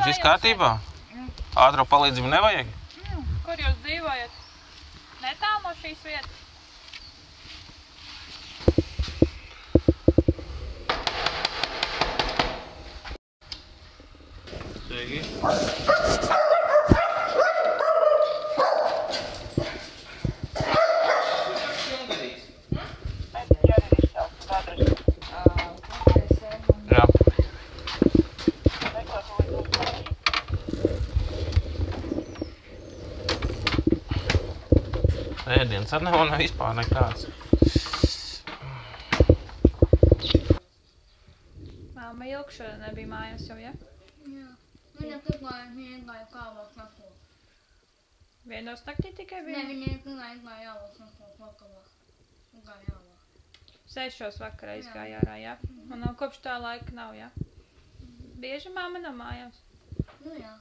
viss kārtībā? Ātrā palīdzību nevajag? Kur jūs dzīvojat? Netālu no šīs vietas? Sveiki. Jā. Ēdienas ar nav vispār nekāds. Māma ilgi šodien nebija mājās jau, ja? Jā. Viņa iegāja kāvās naktos. Vienos naktī tikai bija? Ne, viņa iegāja jāvās naktos vakarā. Iegāja jāvās. 6 vakarā izgāja ārā, ja? Un kopš tā laika nav, ja? Bieži māma nav mājās? Nu jā.